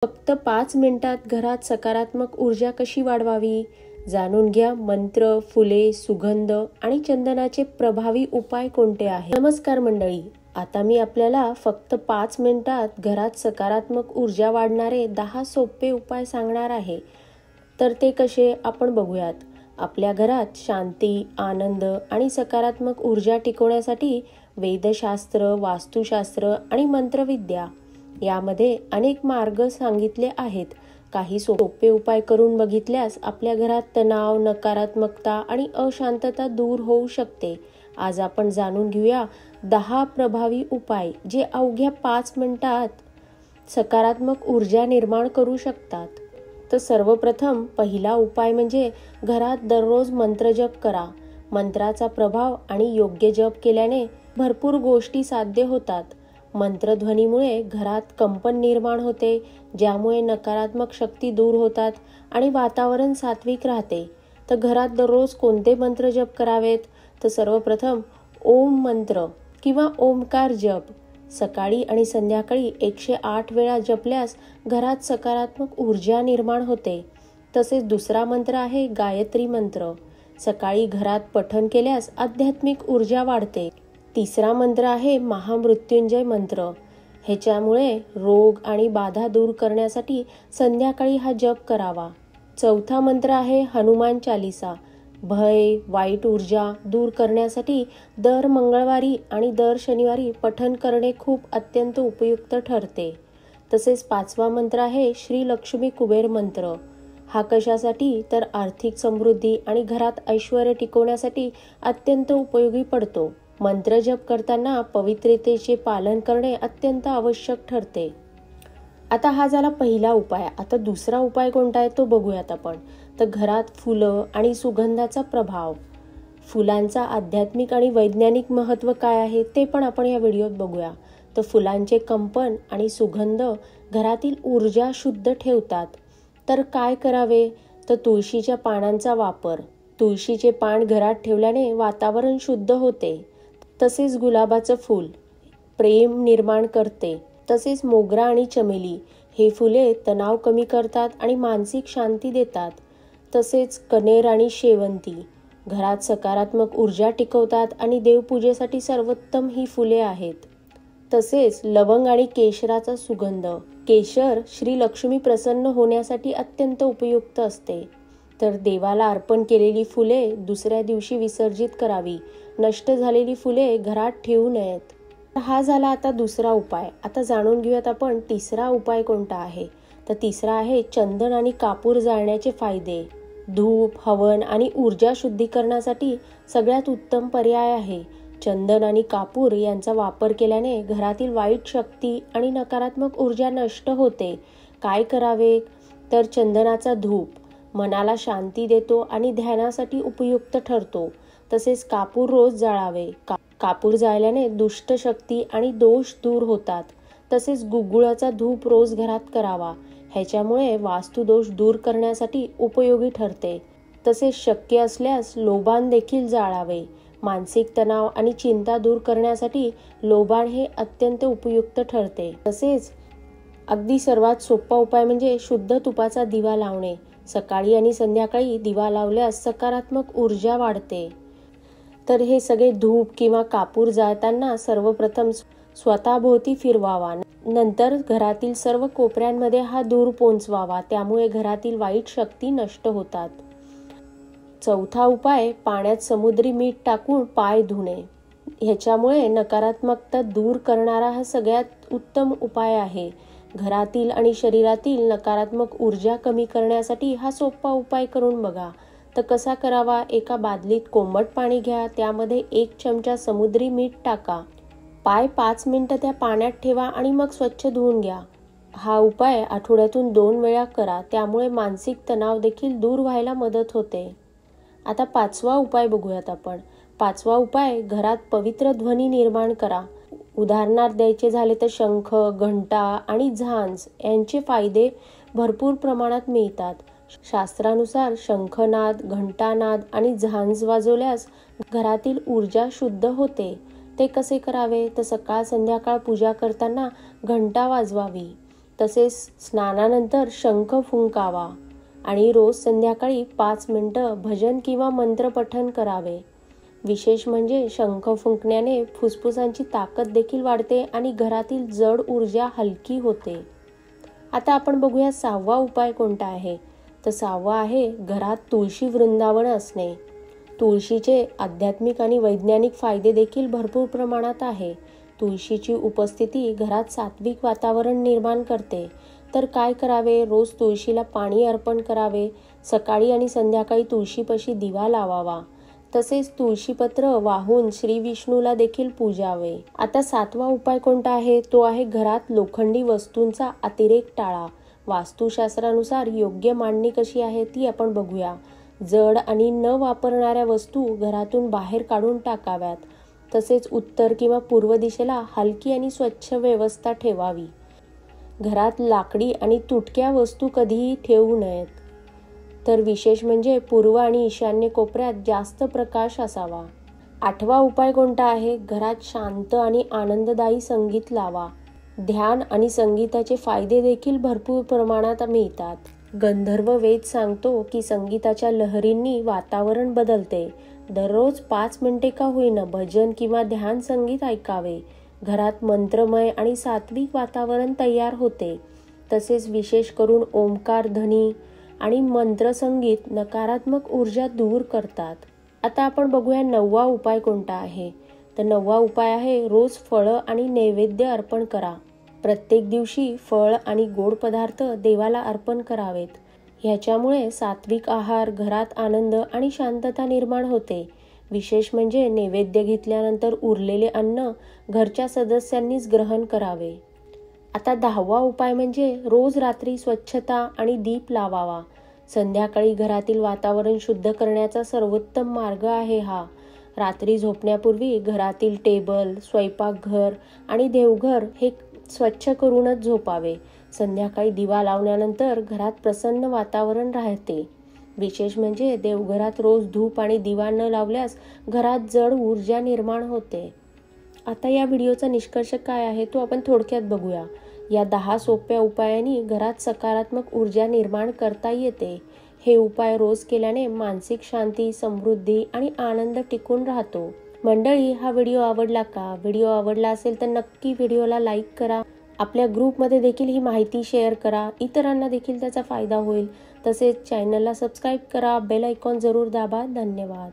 फक्त 5 मिनिटात घरात सकारात्मक ऊर्जा कशी वाढवावी जाणून घ्या. मंत्र, फुले, सुगंध आणि चंदनाचे प्रभावी उपाय कोणते आहेत? नमस्कार मंडळी, आता मी आपल्याला फक्त 5 मिनिटात घरात सकारात्मक ऊर्जा वाढणारे 10 सोपे उपाय सांगणार आहे. तर ते कसे आपण बघूयात. आपल्या घरात शांती, आनंद आणि सकारात्मक ऊर्जा टिकवण्यासाठी वेदशास्त्र, वास्तुशास्त्र आणि मंत्रविद्या यामध्ये अनेक मार्ग सांगितले आहेत. काही सोपे उपाय करून बघितल्यास आपल्या घरात तणाव, नकारात्मकता आणि अशांतता दूर होऊ शकते. आज आपण जाणून घेऊया 10 प्रभावी उपाय जे अवघ्या 5 मिनिटात सकारात्मक ऊर्जा निर्माण करू शकतात. तर सर्वप्रथम पहिला उपाय म्हणजे घरात दररोज मंत्रजप करा. मंत्राचा प्रभाव आणि योग्य जप केल्याने भरपूर गोष्टी साध्य होतात. मंत्रध्वनीमुळे घरात कंपन निर्माण होते, ज्यामुळे नकारात्मक शक्ती दूर होतात आणि वातावरण सात्विक राहते. तर घरात दररोज कोणते मंत्र जप करावेत? तर सर्वप्रथम ओम मंत्र किंवा ओमकार जप सकाळी आणि संध्याकाळी 108 वेळा जपल्यास घरात सकारात्मक ऊर्जा निर्माण होते. तसेच दुसरा मंत्र आहे गायत्री मंत्र. सकाळी घरात पठण केल्यास आध्यात्मिक ऊर्जा वाढते. तिसरा मंत्र आहे महामृत्युंजय मंत्र. ह्याच्यामुळे रोग आणि बाधा दूर करण्यासाठी संध्याकाळी हा जप करावा. चौथा मंत्र आहे हनुमान चालीसा. भय, वाईट ऊर्जा दूर करण्यासाठी दर मंगळवारी आणि दर शनिवारी पठण करणे खूप अत्यंत उपयुक्त ठरते. तसेच पाचवा मंत्र आहे श्री लक्ष्मी कुबेर मंत्र. हा कशासाठी? तर आर्थिक समृद्धी आणि घरात ऐश्वर्य टिकवण्यासाठी अत्यंत उपयोगी पडतो. मंत्र जप करताना पवित्रतेचे पालन करणे अत्यंत आवश्यक ठरते. आता हा झाला पहिला उपाय. आता दुसरा उपाय कोणता आहे तो बघूयात आपण. तर घरात फुलं आणि सुगंधाचा प्रभाव. फुलांचा आध्यात्मिक आणि वैज्ञानिक महत्त्व काय आहे ते पण आपण या व्हिडिओत बघूया. तर फुलांचे कंपन आणि सुगंध घरातील ऊर्जा शुद्ध ठेवतात. तर काय करावे? तर तुळशीच्या पानांचा वापर. तुळशीचे पान घरात ठेवल्याने वातावरण शुद्ध होते. तसेच गुलाबाचं फूल प्रेम निर्माण करते. तसेच मोगरा आणि चमेली हे फुले तणाव कमी करतात आणि मानसिक शांती देतात. तसेच कनेर आणि शेवंती घरात सकारात्मक ऊर्जा टिकवतात आणि देवपूजेसाठी सर्वोत्तम ही फुले आहेत. तसेच लवंग आणि केशराचा सुगंध. केशर श्री लक्ष्मी प्रसन्न होण्यासाठी अत्यंत उपयुक्त असते. तर देवाला अर्पण केलेली फुले दुसऱ्या दिवशी विसर्जित करावी. नष्ट झालेली फुले घरात ठेवू नयेत. हा झाला आता दुसरा उपाय. आता जाणून घेऊयात आपण तिसरा उपाय कोणता आहे. तर तिसरा आहे चंदन आणि कापूर जाळण्याचे फायदे. धूप, हवन आणि ऊर्जा शुद्धीकरणासाठी सगळ्यात उत्तम पर्याय आहे. चंदन आणि कापूर यांचा वापर केल्याने घरातील वाईट शक्ती आणि नकारात्मक ऊर्जा नष्ट होते. काय करावे? तर चंदनाचा धूप मनाला शांती देतो आणि ध्यानासाठी उपयुक्त ठरतो. तसेच कापूर रोज जाळावे. कापूर जाळल्याने दुष्ट शक्ती आणि दोष दूर होतात. तसेच गुगुळाचा धूप रोज घरात करावा. ह्याच्यामुळे वास्तुदोष दूर करण्यासाठी उपयोगी ठरते. तसेच शक्य असल्यास लोबान देखील जाळावे. मानसिक तणाव आणि चिंता दूर करण्यासाठी लोबान हे अत्यंत उपयुक्त ठरते. तसेच अगदी सर्वात सोपा उपाय म्हणजे शुद्ध तुपाचा दिवा लावणे. सकाळी आणि संध्याकाळी दिवा लावल्यास सकारात्मक ऊर्जा वाढते. तर हे सगळे धूप किंवा कापूर जाळताना सर्वप्रथम स्वतःभोवती फिरवावा. नंतर घरातील सर्व कोपऱ्यांमध्ये हा धूर पोंचवावा. त्यामुळे घरातील वाईट शक्ती नष्ट होतात. चौथा उपाय पाण्यात समुद्री मीठ टाकून पाय धुणे. ह्याच्यामुळे नकारात्मकता दूर करणारा हा सगळ्यात उत्तम उपाय आहे. घरातील आणि शरीरातील नकारात्मक ऊर्जा कमी करण्यासाठी हा सोपा उपाय करून बघा. तर कसा करावा? एका बादलीत कोमट पाणी घ्या. त्यामध्ये 1 चमचा समुद्री मीठ टाका. पाय 5 मिनिटं त्या पाण्यात ठेवा आणि मग स्वच्छ धुवून घ्या. हा उपाय आठवड्यातून 2 वेळा करा. त्यामुळे मानसिक तणाव देखील दूर व्हायला मदत होते. आता पाचवा उपाय बघूयात आपण. पाचवा उपाय घरात पवित्र ध्वनी निर्माण करा. उदाहरणार्थ द्यायचे झाले तर शंख, घंटा आणि झांज यांचे फायदे भरपूर प्रमाणात मिळतात. शास्त्रानुसार शंखनाद, घंटानाद आणि झांज वाजवल्यास घरातील ऊर्जा शुद्ध होते. ते कसे करावे? तर सकाळ संध्याकाळ पूजा करताना घंटा वाजवावी. तसेच स्नानानंतर शंख फुंकावा आणि रोज संध्याकाळी 5 मिनिटं भजन किंवा मंत्रपठण करावे. विशेष म्हणजे शंख फुंकण्याने फुफ्फुसांची ताकद देखील वाढते आणि घरातील जड ऊर्जा हलकी होते. आता आपण बघूया 6वा उपाय कोणता आहे. तर 6वा आहे घरात तुळशी वृंदावन असणे. तुळशीचे आध्यात्मिक आणि वैज्ञानिक फायदे देखील भरपूर प्रमाणात आहे. तुळशीची उपस्थिती घरात सात्विक वातावरण निर्माण करते. तर काय करावे? रोज तुळशीला पाणी अर्पण करावे. सकाळी आणि संध्याकाळी तुळशीपाशी दिवा लावावा. तसेच तुळशीपत्र वाहून श्री विष्णूला देखील पूजावे. आता 7वा उपाय कोणता आहे? तो आहे घरात लोखंडी वस्तूंचा अतिरेक टाळा. वास्तुशास्त्रानुसार योग्य मांडणी कशी आहे ती आपण बघूया. जड आणि न वापरणाऱ्या वस्तू घरातून बाहेर काढून टाकाव्यात. तसेच उत्तर किंवा पूर्व दिशेला हलकी आणि स्वच्छ व्यवस्था ठेवावी. घरात लाकडी आणि तुटक्या वस्तू कधीही ठेवू नयेत. तर विशेष म्हणजे पूर्व आणि ईशान्य कोपऱ्यात जास्त प्रकाश असावा. 8वा उपाय कोणता आहे? घरात शांत आणि आनंददायी संगीत लावा. ध्यान आणि संगीताचे फायदे देखील भरपूर प्रमाणात मिळतात. गंधर्व वेद सांगतो की संगीताच्या लहरींनी वातावरण बदलते. दररोज 5 मिनिटे का होईना भजन किंवा ध्यान संगीत ऐकावे. घरात मंत्रमय आणि सात्विक वातावरण तयार होते. तसेच विशेष करून ओंकार ध्वनी आणि मंत्रसंगीत नकारात्मक ऊर्जा दूर करतात. आता आपण बघूया 9वा उपाय कोणता आहे. तर 9वा उपाय आहे रोज फळं आणि नैवेद्य अर्पण करा. प्रत्येक दिवशी फळ आणि गोड पदार्थ देवाला अर्पण करावेत. ह्याच्यामुळे सात्विक आहार, घरात आनंद आणि शांतता निर्माण होते. विशेष म्हणजे नैवेद्य घेतल्यानंतर उरलेले अन्न घरच्या सदस्यांनीच ग्रहण करावे. आता 10वा उपाय म्हणजे रोज रात्री स्वच्छता आणि दीप लावावा. संध्याकाळी घरातील वातावरण शुद्ध करण्याचा सर्वोत्तम मार्ग आहे हा. रात्री झोपण्यापूर्वी घरातील टेबल, स्वयंपाकघर आणि देवघर हे स्वच्छ करूनच झोपावे. संध्याकाळी दिवा लावल्यानंतर घरात प्रसन्न वातावरण राहते. विशेष म्हणजे देवघरात रोज धूप आणि दिवा न लावल्यास घरात जड ऊर्जा निर्माण होते. आता या व्हिडिओचा निष्कर्ष काय आहे तो आपण थोडक्यात बघूया. या 10 सोप्या उपायांनी घरात सकारात्मक ऊर्जा निर्माण करता येते. हे उपाय रोज केल्याने मानसिक शांती, समृद्धी आणि आनंद टिकून राहतो. मंडळी, हा व्हिडिओ आवडला का? व्हिडिओ आवडला असेल तर नक्की व्हिडिओला लाईक करा. आपल्या ग्रुपमध्ये देखील ही माहिती शेअर करा. इतरांना देखील त्याचा फायदा होईल. तसेच चॅनलला सबस्क्राईब करा. बेल आयकॉन जरूर दाबा. धन्यवाद.